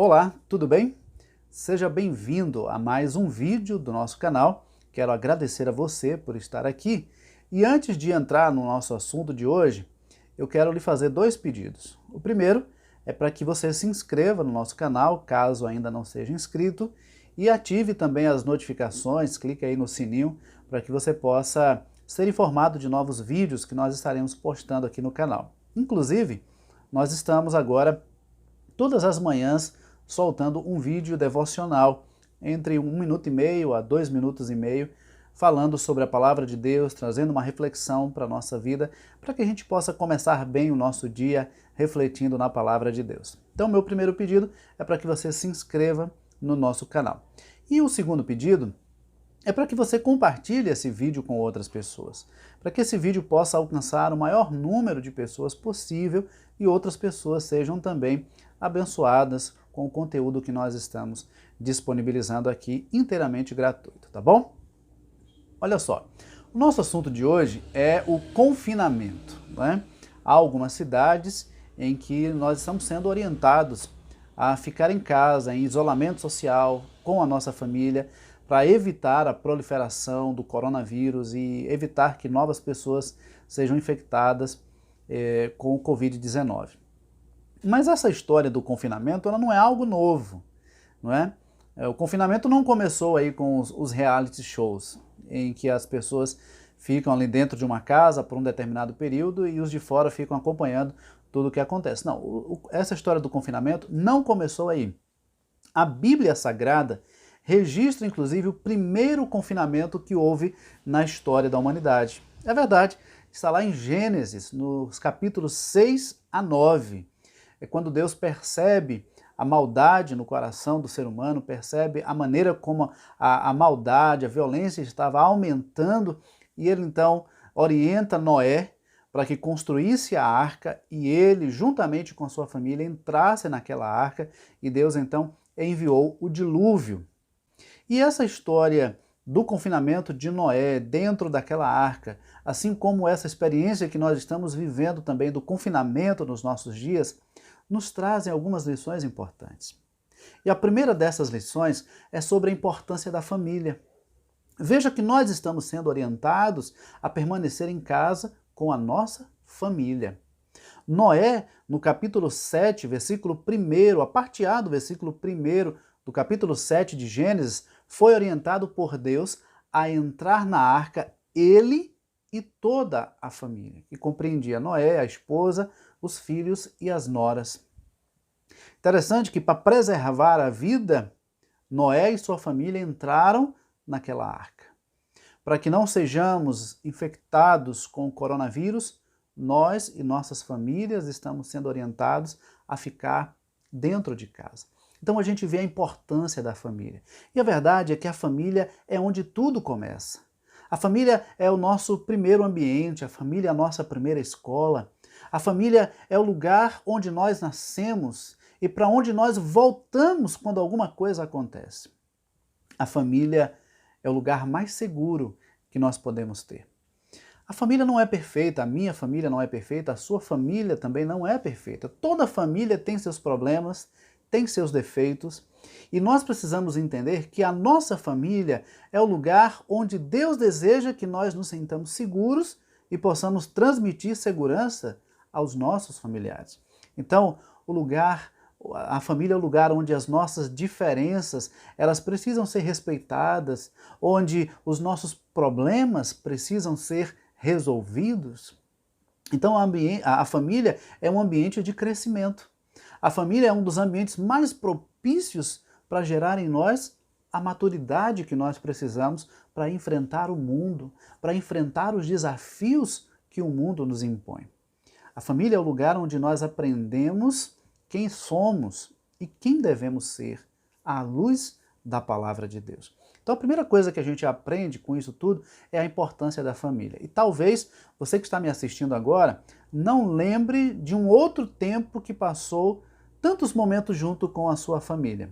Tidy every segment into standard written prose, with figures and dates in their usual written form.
Olá, tudo bem? Seja bem-vindo a mais um vídeo do nosso canal. Quero agradecer a você por estar aqui. E antes de entrar no nosso assunto de hoje, eu quero lhe fazer dois pedidos. O primeiro é para que você se inscreva no nosso canal, caso ainda não seja inscrito, e ative também as notificações, clique aí no sininho para que você possa ser informado de novos vídeos que nós estaremos postando aqui no canal. Inclusive, nós estamos agora todas as manhãs soltando um vídeo devocional entre 1 minuto e meio a 2 minutos e meio, falando sobre a palavra de Deus, trazendo uma reflexão para a nossa vida, para que a gente possa começar bem o nosso dia refletindo na palavra de Deus. Então, meu primeiro pedido é para que você se inscreva no nosso canal. E o segundo pedido é para que você compartilhe esse vídeo com outras pessoas, para que esse vídeo possa alcançar o maior número de pessoas possível e outras pessoas sejam também abençoadas com o conteúdo que nós estamos disponibilizando aqui inteiramente gratuito, tá bom? Olha só, o nosso assunto de hoje é o confinamento, né? Há algumas cidades em que nós estamos sendo orientados a ficar em casa, em isolamento social, com a nossa família, para evitar a proliferação do coronavírus e evitar que novas pessoas sejam infectadas com o Covid-19. Mas essa história do confinamento, ela não é algo novo, não é? O confinamento não começou aí com os reality shows, em que as pessoas ficam ali dentro de uma casa por um determinado período e os de fora ficam acompanhando tudo o que acontece. Não, essa história do confinamento não começou aí. A Bíblia Sagrada registra, inclusive, o primeiro confinamento que houve na história da humanidade. É verdade, está lá em Gênesis, nos capítulos 6 a 9. É quando Deus percebe a maldade no coração do ser humano, percebe a maneira como a maldade, a violência estava aumentando, e ele então orienta Noé para que construísse a arca e ele, juntamente com a sua família, entrasse naquela arca, e Deus então enviou o dilúvio. E essa história do confinamento de Noé dentro daquela arca, assim como essa experiência que nós estamos vivendo também do confinamento nos nossos dias, nos trazem algumas lições importantes. E a primeira dessas lições é sobre a importância da família. Veja que nós estamos sendo orientados a permanecer em casa com a nossa família. Noé, no capítulo 7, versículo 1, a parte A do versículo 1 do capítulo 7 de Gênesis, foi orientado por Deus a entrar na arca, ele e toda a família, que compreendia Noé, a esposa, os filhos e as noras. Interessante que, para preservar a vida, Noé e sua família entraram naquela arca. Para que não sejamos infectados com o coronavírus, nós e nossas famílias estamos sendo orientados a ficar dentro de casa. Então a gente vê a importância da família. E a verdade é que a família é onde tudo começa. A família é o nosso primeiro ambiente, a família é a nossa primeira escola. A família é o lugar onde nós nascemos e para onde nós voltamos quando alguma coisa acontece. A família é o lugar mais seguro que nós podemos ter. A família não é perfeita, a minha família não é perfeita, a sua família também não é perfeita. Toda família tem seus problemas, tem seus defeitos, e nós precisamos entender que a nossa família é o lugar onde Deus deseja que nós nos sintamos seguros e possamos transmitir segurança aos nossos familiares. Então, a família é o lugar onde as nossas diferenças, elas precisam ser respeitadas, onde os nossos problemas precisam ser resolvidos. Então a família é um ambiente de crescimento. A família é um dos ambientes mais propícios para gerar em nós a maturidade que nós precisamos para enfrentar o mundo, para enfrentar os desafios que o mundo nos impõe. A família é o lugar onde nós aprendemos quem somos e quem devemos ser à luz da palavra de Deus. Então a primeira coisa que a gente aprende com isso tudo é a importância da família. E talvez você que está me assistindo agora não lembre de um outro tempo que passou tantos momentos junto com a sua família,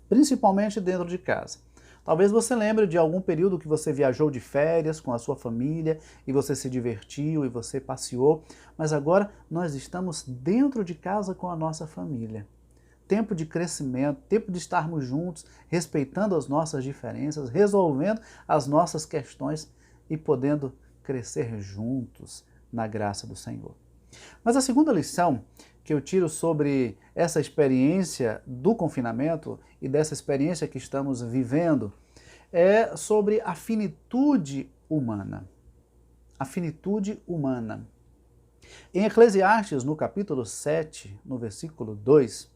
principalmente dentro de casa. Talvez você lembre de algum período que você viajou de férias com a sua família e você se divertiu e você passeou, mas agora nós estamos dentro de casa com a nossa família. tempo de crescimento, tempo de estarmos juntos, respeitando as nossas diferenças, resolvendo as nossas questões e podendo crescer juntos na graça do Senhor. Mas a segunda lição que eu tiro sobre essa experiência do confinamento e dessa experiência que estamos vivendo é sobre a finitude humana. A finitude humana. Em Eclesiastes, no capítulo 7, no versículo 2,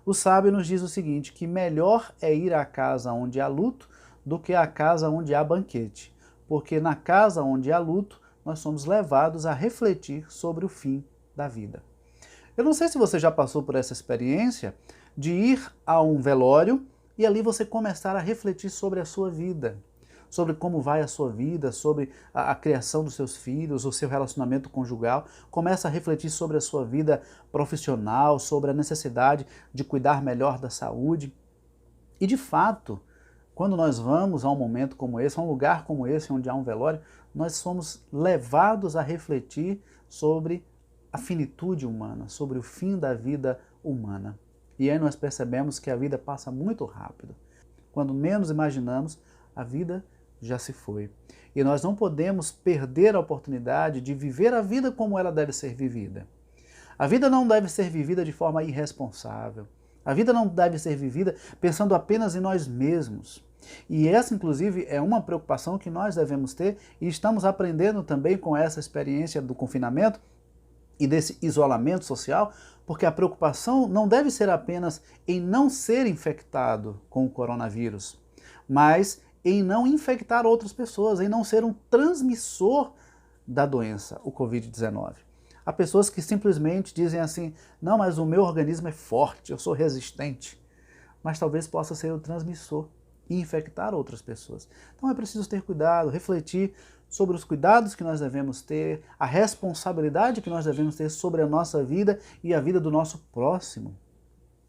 o sábio nos diz o seguinte, que melhor é ir à casa onde há luto do que à casa onde há banquete, porque na casa onde há luto nós somos levados a refletir sobre o fim da vida. Eu não sei se você já passou por essa experiência de ir a um velório e ali você começar a refletir sobre a sua vida, sobre como vai a sua vida, sobre a criação dos seus filhos, o seu relacionamento conjugal, começa a refletir sobre a sua vida profissional, sobre a necessidade de cuidar melhor da saúde. E de fato, quando nós vamos a um momento como esse, a um lugar como esse, onde há um velório, nós somos levados a refletir sobre a finitude humana, sobre o fim da vida humana. E aí nós percebemos que a vida passa muito rápido. Quando menos imaginamos, a vida já se foi. E nós não podemos perder a oportunidade de viver a vida como ela deve ser vivida. A vida não deve ser vivida de forma irresponsável. A vida não deve ser vivida pensando apenas em nós mesmos. E essa, inclusive, é uma preocupação que nós devemos ter e estamos aprendendo também com essa experiência do confinamento e desse isolamento social, porque a preocupação não deve ser apenas em não ser infectado com o coronavírus, mas em não infectar outras pessoas, em não ser um transmissor da doença, o Covid-19. Há pessoas que simplesmente dizem assim, não, mas o meu organismo é forte, eu sou resistente, mas talvez possa ser o transmissor e infectar outras pessoas. Então é preciso ter cuidado, refletir sobre os cuidados que nós devemos ter, a responsabilidade que nós devemos ter sobre a nossa vida e a vida do nosso próximo.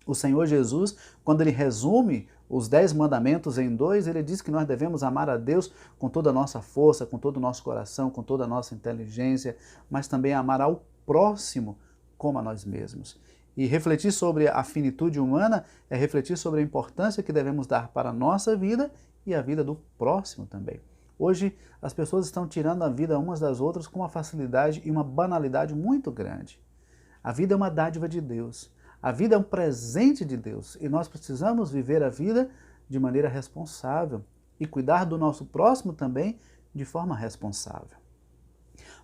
O Senhor Jesus, quando ele resume os 10 mandamentos em 2, ele diz que nós devemos amar a Deus com toda a nossa força, com todo o nosso coração, com toda a nossa inteligência, mas também amar ao próximo como a nós mesmos. E refletir sobre a finitude humana é refletir sobre a importância que devemos dar para a nossa vida e a vida do próximo também. Hoje, as pessoas estão tirando a vida umas das outras com uma facilidade e uma banalidade muito grande. A vida é uma dádiva de Deus. A vida é um presente de Deus e nós precisamos viver a vida de maneira responsável e cuidar do nosso próximo também de forma responsável.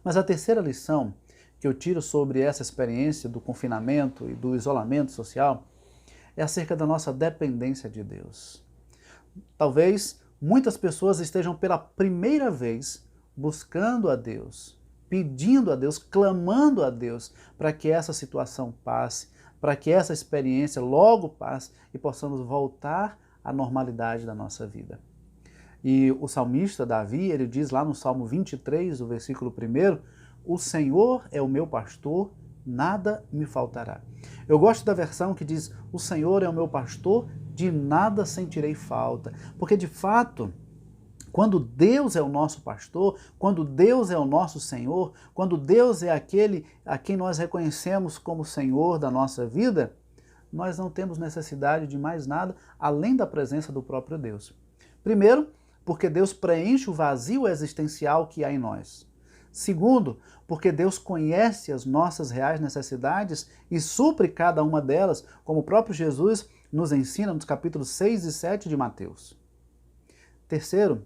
Mas a terceira lição que eu tiro sobre essa experiência do confinamento e do isolamento social é acerca da nossa dependência de Deus. Talvez muitas pessoas estejam pela primeira vez buscando a Deus, pedindo a Deus, clamando a Deus para que essa situação passe, para que essa experiência logo passe e possamos voltar à normalidade da nossa vida. E o salmista Davi, ele diz lá no Salmo 23, o versículo 1, o Senhor é o meu pastor, nada me faltará. Eu gosto da versão que diz, o Senhor é o meu pastor, de nada sentirei falta. Porque de fato, quando Deus é o nosso pastor, quando Deus é o nosso Senhor, quando Deus é aquele a quem nós reconhecemos como Senhor da nossa vida, nós não temos necessidade de mais nada além da presença do próprio Deus. Primeiro, porque Deus preenche o vazio existencial que há em nós. Segundo, porque Deus conhece as nossas reais necessidades e supre cada uma delas, como o próprio Jesus nos ensina nos capítulos 6 e 7 de Mateus. Terceiro,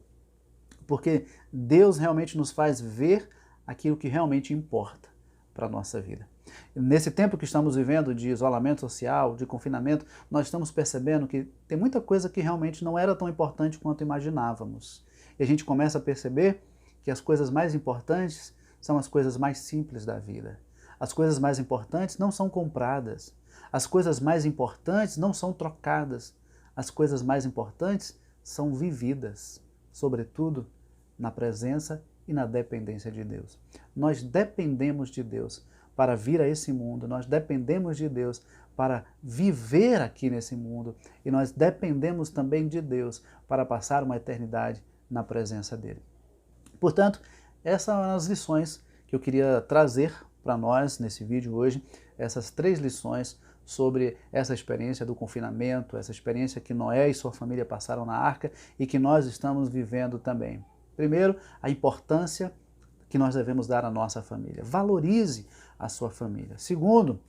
porque Deus realmente nos faz ver aquilo que realmente importa para a nossa vida. Nesse tempo que estamos vivendo de isolamento social, de confinamento, nós estamos percebendo que tem muita coisa que realmente não era tão importante quanto imaginávamos. E a gente começa a perceber que as coisas mais importantes são as coisas mais simples da vida. As coisas mais importantes não são compradas. As coisas mais importantes não são trocadas. As coisas mais importantes são vividas, sobretudo na presença e na dependência de Deus. Nós dependemos de Deus para vir a esse mundo, nós dependemos de Deus para viver aqui nesse mundo e nós dependemos também de Deus para passar uma eternidade na presença dele. Portanto, essas são as lições que eu queria trazer para nós nesse vídeo hoje, essas 3 lições sobre essa experiência do confinamento, essa experiência que Noé e sua família passaram na arca e que nós estamos vivendo também. Primeiro, a importância que nós devemos dar à nossa família. Valorize a sua família. Segundo,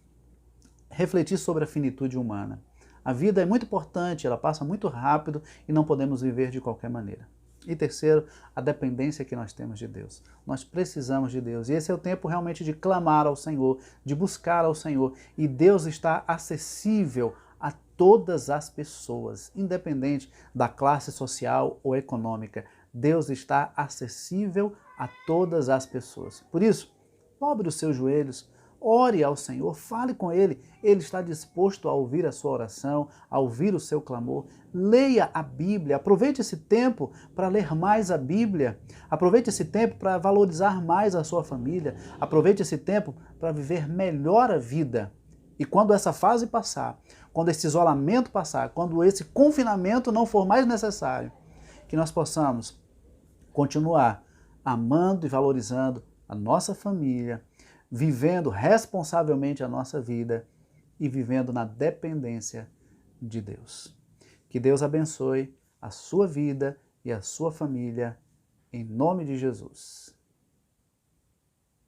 refletir sobre a finitude humana. A vida é muito importante, ela passa muito rápido e não podemos viver de qualquer maneira. E terceiro, a dependência que nós temos de Deus. Nós precisamos de Deus. E esse é o tempo realmente de clamar ao Senhor, de buscar ao Senhor. E Deus está acessível a todas as pessoas, independente da classe social ou econômica. Deus está acessível a todas as pessoas. Por isso, dobre os seus joelhos, ore ao Senhor, fale com Ele. Ele está disposto a ouvir a sua oração, a ouvir o seu clamor. Leia a Bíblia, aproveite esse tempo para ler mais a Bíblia, aproveite esse tempo para valorizar mais a sua família, aproveite esse tempo para viver melhor a vida. E quando essa fase passar, quando esse isolamento passar, quando esse confinamento não for mais necessário, que nós possamos continuar amando e valorizando a nossa família, vivendo responsavelmente a nossa vida e vivendo na dependência de Deus. Que Deus abençoe a sua vida e a sua família, em nome de Jesus.